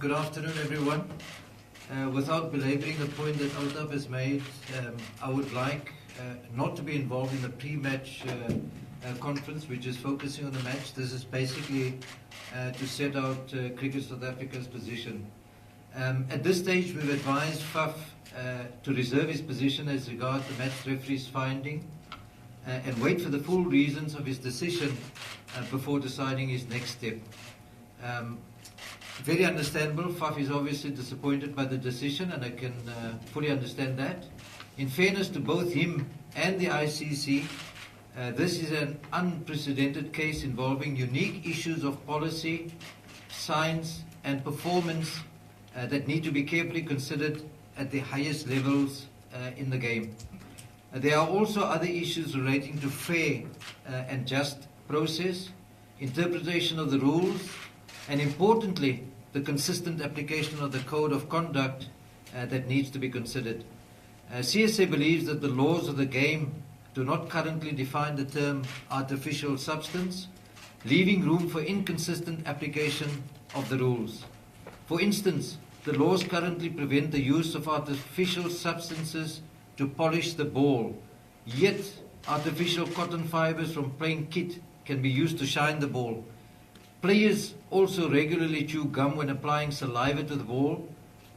Good afternoon, everyone. Without belaboring the point that Altaf has made, I would like not to be involved in the pre-match conference, which is focusing on the match. This is basically to set out Cricket South Africa's position. At this stage, we've advised Faf to reserve his position as regards the match referee's finding and wait for the full reasons of his decision before deciding his next step. Very understandable. Faf is obviously disappointed by the decision, and I can fully understand that. In fairness to both him and the ICC, this is an unprecedented case involving unique issues of policy, science, and performance that need to be carefully considered at the highest levels in the game. There are also other issues relating to fair and just process, interpretation of the rules, and importantly, the consistent application of the code of conduct that needs to be considered. CSA believes that the laws of the game do not currently define the term artificial substance, leaving room for inconsistent application of the rules. For instance, the laws currently prevent the use of artificial substances to polish the ball, yet artificial cotton fibers from plain kit can be used to shine the ball. Players also regularly chew gum when applying saliva to the ball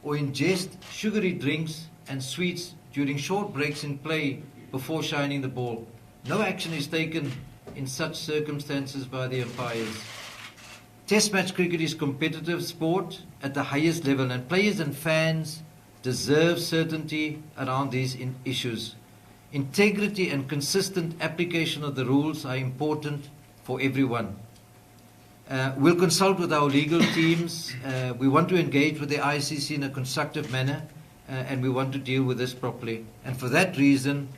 or ingest sugary drinks and sweets during short breaks in play before shining the ball. No action is taken in such circumstances by the umpires. Test match cricket is competitive sport at the highest level, and players and fans deserve certainty around these issues. Integrity and consistent application of the rules are important for everyone. We'll consult with our legal teams. We want to engage with the ICC in a constructive manner, and we want to deal with this properly. And for that reason,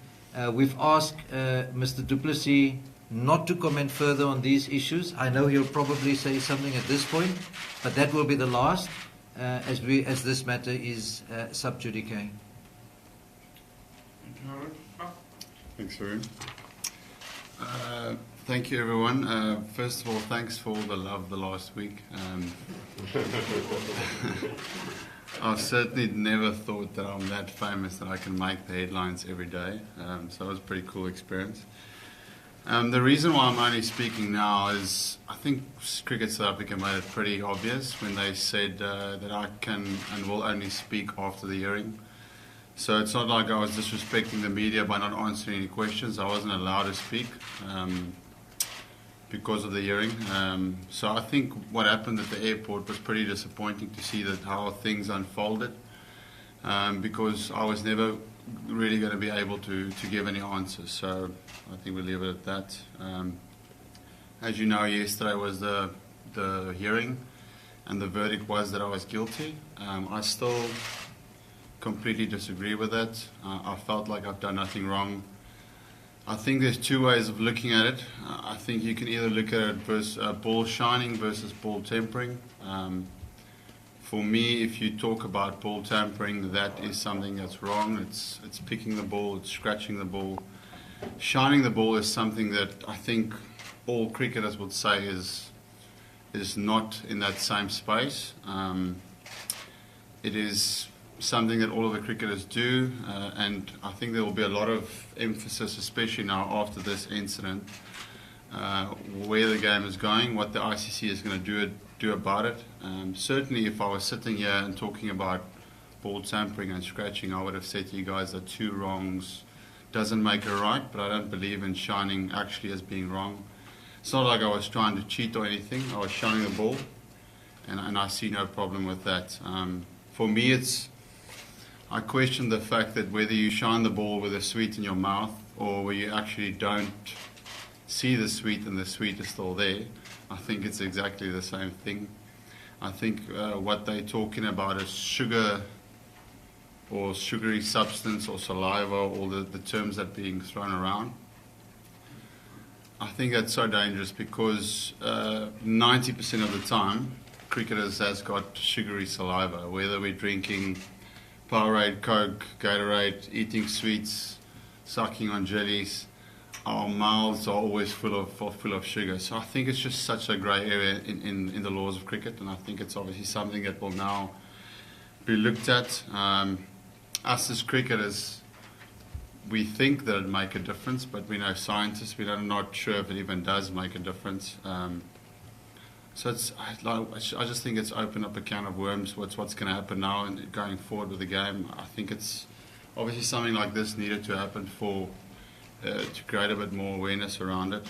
we've asked Mr. Du Plessis not to comment further on these issues. I know he'll probably say something at this point, but that will be the last, as this matter is sub judice. Thanks, Haroon. Thank you, everyone. First of all, thanks for all the love the last week. I certainly never thought that I'm that famous that I can make the headlines every day. So it was a pretty cool experience. The reason why I'm only speaking now is I think Cricket South Africa made it pretty obvious when they said that I can and will only speak after the hearing. So it's not like I was disrespecting the media by not answering any questions. I wasn't allowed to speak because of the hearing. So I think what happened at the airport was pretty disappointing to see that how things unfolded, because I was never really going to be able to give any answers. So I think we'll leave it at that. As you know, yesterday was the hearing, and the verdict was that I was guilty. I still completely disagree with that. I felt like I've done nothing wrong. I think there's two ways of looking at it. I think you can either look at it versus ball shining versus ball tampering. For me, if you talk about ball tampering, that is something that's wrong. It's picking the ball, it's scratching the ball. Shining the ball is something that I think all cricketers would say is not in that same space. It is something that all of the cricketers do, and I think there will be a lot of emphasis, especially now after this incident, where the game is going, what the ICC is going to do about it. Certainly if I was sitting here and talking about ball tampering and scratching, I would have said to you guys that two wrongs doesn't make a right, but I don't believe in shining actually as being wrong. It's not like I was trying to cheat or anything. I was shining the ball, and I see no problem with that. For me, I question the fact that whether you shine the ball with a sweet in your mouth or where you actually don't see the sweet and the sweet is still there, I think it's exactly the same thing. I think what they're talking about is sugar or sugary substance or saliva, all the terms that are being thrown around. I think that's so dangerous because 90% of the time, cricketers has got sugary saliva, whether we're drinking Powerade, Coke, Gatorade, eating sweets, sucking on jellies. our mouths are always full of sugar. So I think it's just such a grey area in the laws of cricket, and I think it's obviously something that will now be looked at. Us as cricketers, we think that it make a difference, but we know scientists, we're not sure if it even does make a difference. So I just think it's opened up a can of worms. What's going to happen now and going forward with the game? I think it's obviously something like this needed to happen to create a bit more awareness around it.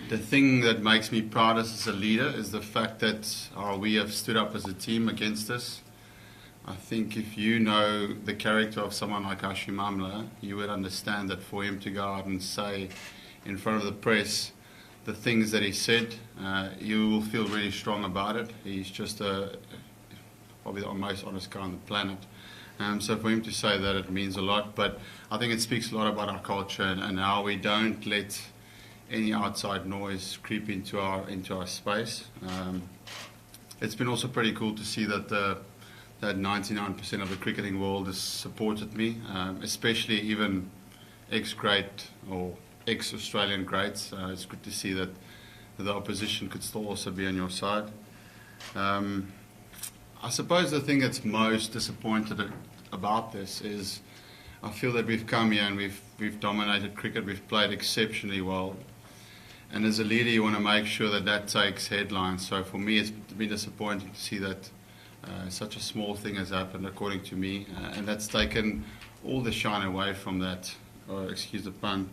The thing that makes me proudest as a leader is the fact that we have stood up as a team against this. I think if you know the character of someone like Hashim Amla, you would understand that for him to go out and say in front of the press the things that he said, you will feel really strong about it. He's just probably the most honest guy on the planet. So for him to say that, it means a lot. But I think it speaks a lot about our culture and how we don't let any outside noise creep into our space. It's been also pretty cool to see that that 99% of the cricketing world has supported me, especially even ex-great or ex-Australian greats. It's good to see that the opposition could still also be on your side. I suppose the thing that's most disappointed about this is I feel that we've come here and we've dominated cricket, we've played exceptionally well. And as a leader, you want to make sure that that takes headlines. So for me, it's been disappointing to see that such a small thing has happened, according to me, and that's taken all the shine away from that. Oh, excuse the pun.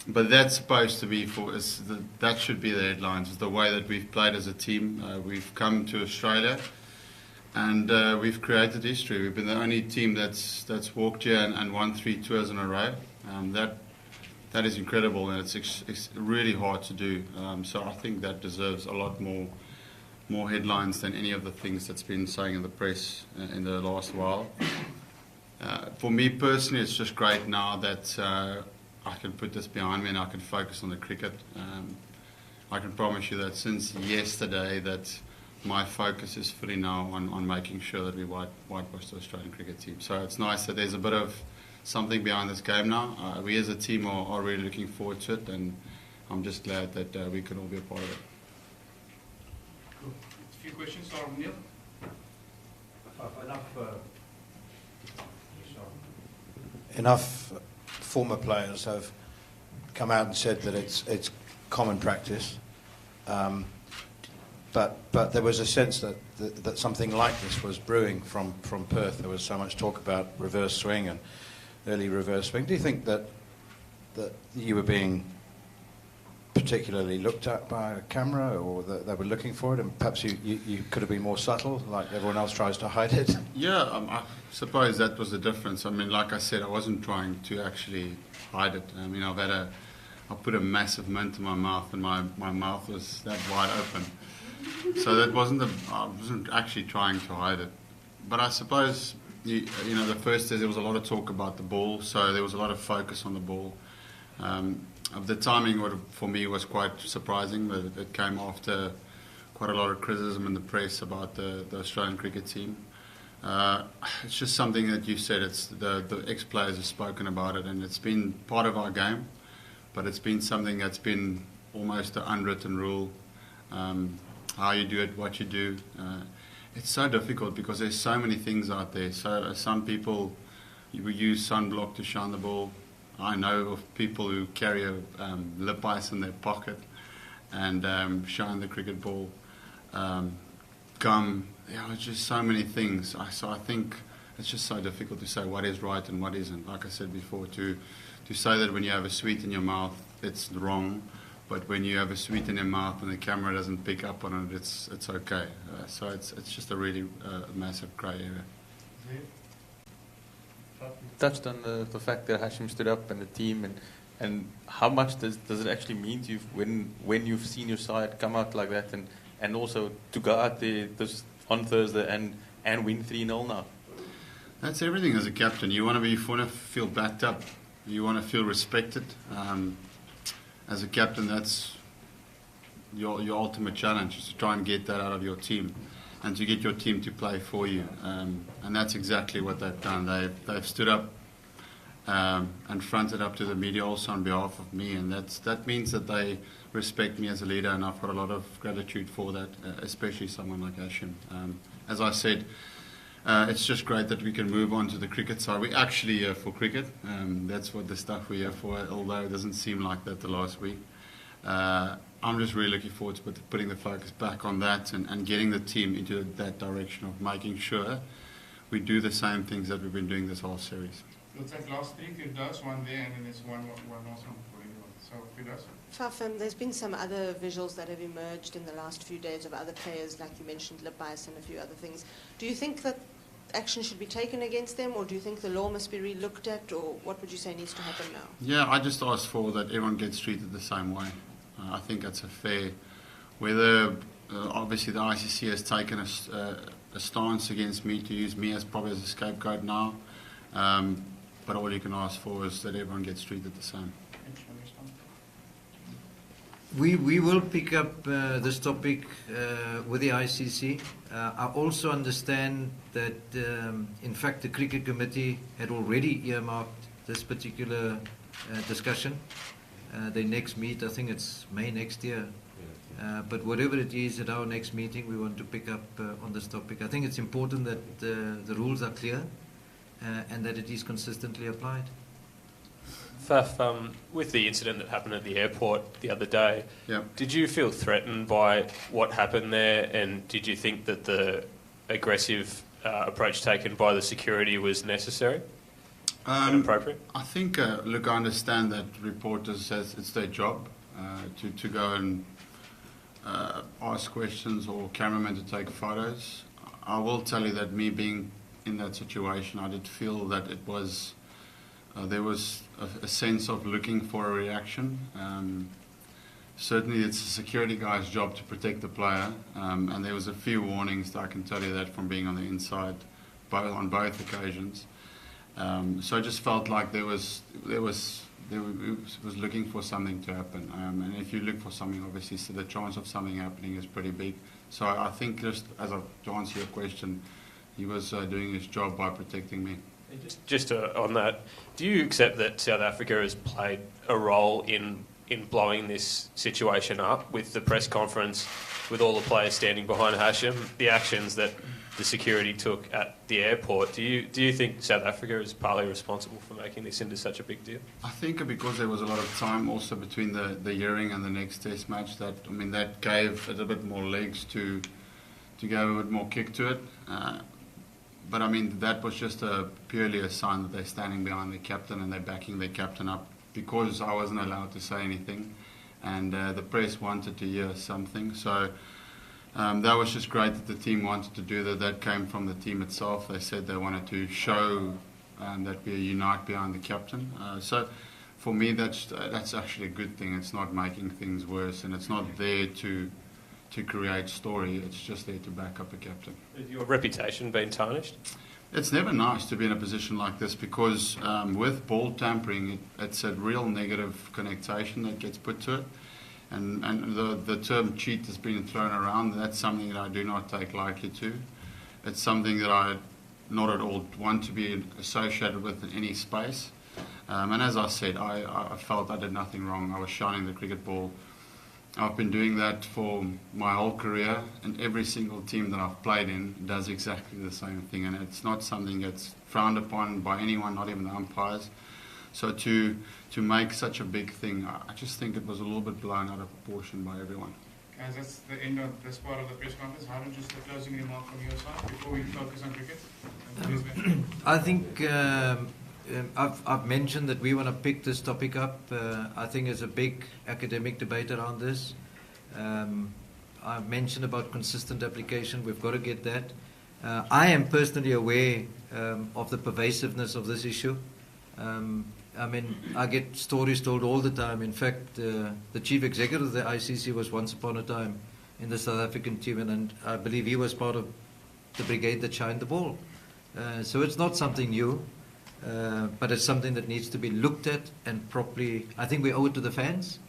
But that's supposed to be that should be the headlines. It's the way that we've played as a team. We've come to Australia and we've created history. We've been the only team that's walked here and won 3 tours in a row. That is incredible, and it's really hard to do. So I think that deserves a lot more headlines than any of the things that's been saying in the press in the last while. For me personally, it's just great now that I can put this behind me and I can focus on the cricket. I can promise you that since yesterday that my focus is fully now on making sure that we whitewash the Australian cricket team. So it's nice that there's a bit of something behind this game now. We as a team are really looking forward to it, and I'm just glad that we can all be a part of it. Cool. A few questions, Neil? Enough former players have come out and said that it's common practice, but there was a sense that something like this was brewing from Perth. There was so much talk about reverse swing and early reverse swing. Do you think that you were being particularly looked at by a camera, or that they were looking for it, and perhaps you could have been more subtle, like everyone else tries to hide it? Yeah, I suppose that was the difference. I mean, like I said, I wasn't trying to actually hide it. I mean, I put a massive mint in my mouth, and my mouth was that wide open. So that I wasn't actually trying to hide it. But I suppose, the first day there was a lot of talk about the ball, so there was a lot of focus on the ball. The timing for me was quite surprising, but it came after quite a lot of criticism in the press about the Australian cricket team. It's just something that you said. It's the ex-players have spoken about it, and it's been part of our game, but it's been something that's been almost an unwritten rule. How you do it, what you do. It's so difficult because there's so many things out there. So some people use sunblock to shine the ball. I know of people who carry a lip ice in their pocket and shine the cricket ball. Gum, it's just so many things. So I think it's just so difficult to say what is right and what isn't. Like I said before, to say that when you have a sweet in your mouth, it's wrong. But when you have a sweet in your mouth and the camera doesn't pick up on it, it's okay. So it's just a really massive grey area. Touched on the fact that Hashim stood up and the team, and how much does it actually mean to you when you've seen your side come out like that, and also to go out there on Thursday and win 3-0 now? That's everything as a captain. You want to feel backed up. You want to feel respected. As a captain, that's your ultimate challenge, is to try and get that out of your team. and to get your team to play for you. And that's exactly what they've done. They've stood up and fronted up to the media also on behalf of me, and that means that they respect me as a leader, and I've got a lot of gratitude for that, especially someone like Hashim. As I said, it's just great that we can move on to the cricket side. We're actually here for cricket. That's what the stuff we're here for, although it doesn't seem like that the last week. I'm just really looking forward to putting the focus back on that and getting the team into that direction of making sure we do the same things that we've been doing this whole series. Looks like last 3 Firdaus, 1 there, and then there's one last one for everyone. So Firdaus. Faf, there's been some other visuals that have emerged in the last few days of other players, like you mentioned, Labais and a few other things. Do you think that action should be taken against them, or do you think the law must be re-looked at, or what would you say needs to happen now? Yeah, I just asked for that everyone gets treated the same way. I think that's a fair. Whether obviously the ICC has taken a stance against me to use me as probably as a scapegoat now, but all you can ask for is that everyone gets treated the same. We will pick up this topic with the ICC. I also understand that, in fact, the Cricket Committee had already earmarked this particular discussion. They next meet, I think it's May next year. But whatever it is, at our next meeting, we want to pick up on this topic. I think it's important that the rules are clear and that it is consistently applied. Faf, with the incident that happened at the airport the other day, did you feel threatened by what happened there, and did you think that the aggressive approach taken by the security was necessary and appropriate? I think, look, I understand that reporters says it's their job to go and ask questions or cameramen to take photos. I will tell you that me being in that situation, I did feel that it was there was a sense of looking for a reaction. Certainly it's the security guy's job to protect the player, and there was a few warnings, I can tell you that, from being on the inside on both occasions. So I just felt like there was looking for something to happen, and if you look for something, obviously, so the chance of something happening is pretty big. So I think, just to answer your question, he was doing his job by protecting me. Just on that, do you accept that South Africa has played a role in blowing this situation up with the press conference, with all the players standing behind Hashim, the actions that the security took at the airport? Do you think South Africa is partly responsible for making this into such a big deal? I think because there was a lot of time also between the hearing and the next test match, that gave a little bit more legs to give a bit more kick to it. But that was just purely a sign that they're standing behind their captain and they're backing their captain up, because I wasn't allowed to say anything, and the press wanted to hear something. So that was just great that the team wanted to do that. That came from the team itself. They said they wanted to show that we unite behind the captain. So for me, that's actually a good thing. It's not making things worse, and it's not there to create story. It's just there to back up a captain. Has your reputation been tarnished? It's never nice to be in a position like this, because with ball tampering, it's a real negative connotation that gets put to it. And the term cheat has been thrown around. That's something that I do not take lightly to. It's something that I not at all want to be associated with in any space. And as I said, I felt I did nothing wrong. I was shining the cricket ball. I've been doing that for my whole career, and every single team that I've played in does exactly the same thing, and it's not something that's frowned upon by anyone, not even the umpires. So to make such a big thing, I just think it was a little bit blown out of proportion by everyone. Guys, that's the end of this part of the press conference. Haroon, just a closing remark from your side before we focus on cricket. I think I've mentioned that we want to pick this topic up. I think there's a big academic debate around this. I've mentioned about consistent application. We've got to get that. I am personally aware of the pervasiveness of this issue. I get stories told all the time. In fact, the chief executive of the ICC was once upon a time in the South African team, and I believe he was part of the brigade that shined the ball. So it's not something new. But it's something that needs to be looked at and properly. I think we owe it to the fans,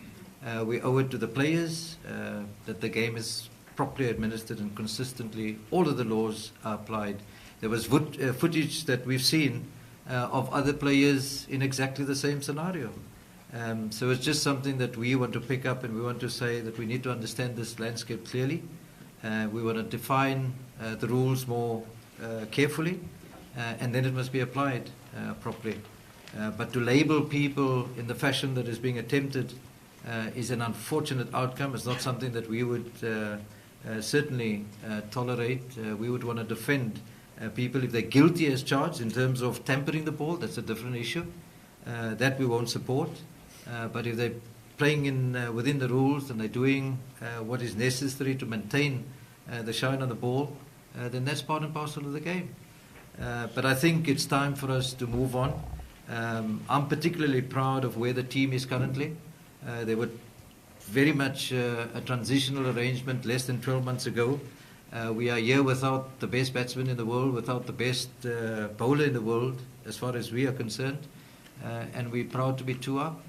we owe it to the players, that the game is properly administered and consistently all of the laws are applied. There was footage that we've seen of other players in exactly the same scenario. So it's just something that we want to pick up, and we want to say that we need to understand this landscape clearly. We want to define the rules more carefully, and then it must be applied properly. But to label people in the fashion that is being attempted is an unfortunate outcome. It's not something that we would certainly tolerate. We would want to defend people if they're guilty as charged in terms of tampering the ball. That's a different issue. That we won't support. But if they're playing within the rules and they're doing what is necessary to maintain the shine on the ball, then that's part and parcel of the game. But I think it's time for us to move on. I'm particularly proud of where the team is currently. They were very much a transitional arrangement less than 12 months ago. We are here without the best batsman in the world, without the best bowler in the world, as far as we are concerned. And we're proud to be 2 up.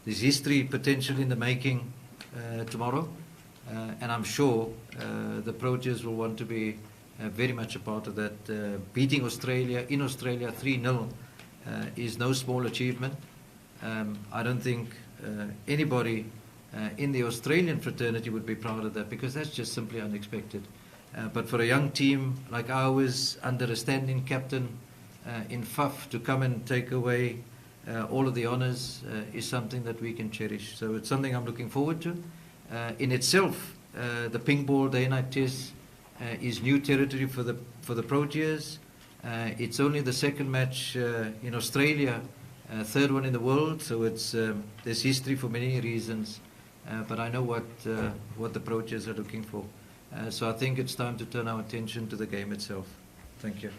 There's history potential in the making tomorrow. And I'm sure the Proteas will want to be very much a part of that. Beating Australia in Australia 3-0 is no small achievement. I don't think anybody in the Australian fraternity would be proud of that, because that's just simply unexpected. But for a young team like ours, under a standing captain in Faf, to come and take away all of the honours is something that we can cherish. So it's something I'm looking forward to. In itself, the ping ball day-night test is new territory for the Proteas. It's only the second match in Australia, third one in the world. So it's there's history for many reasons. But I know what the Proteas are looking for. So I think it's time to turn our attention to the game itself. Thank you.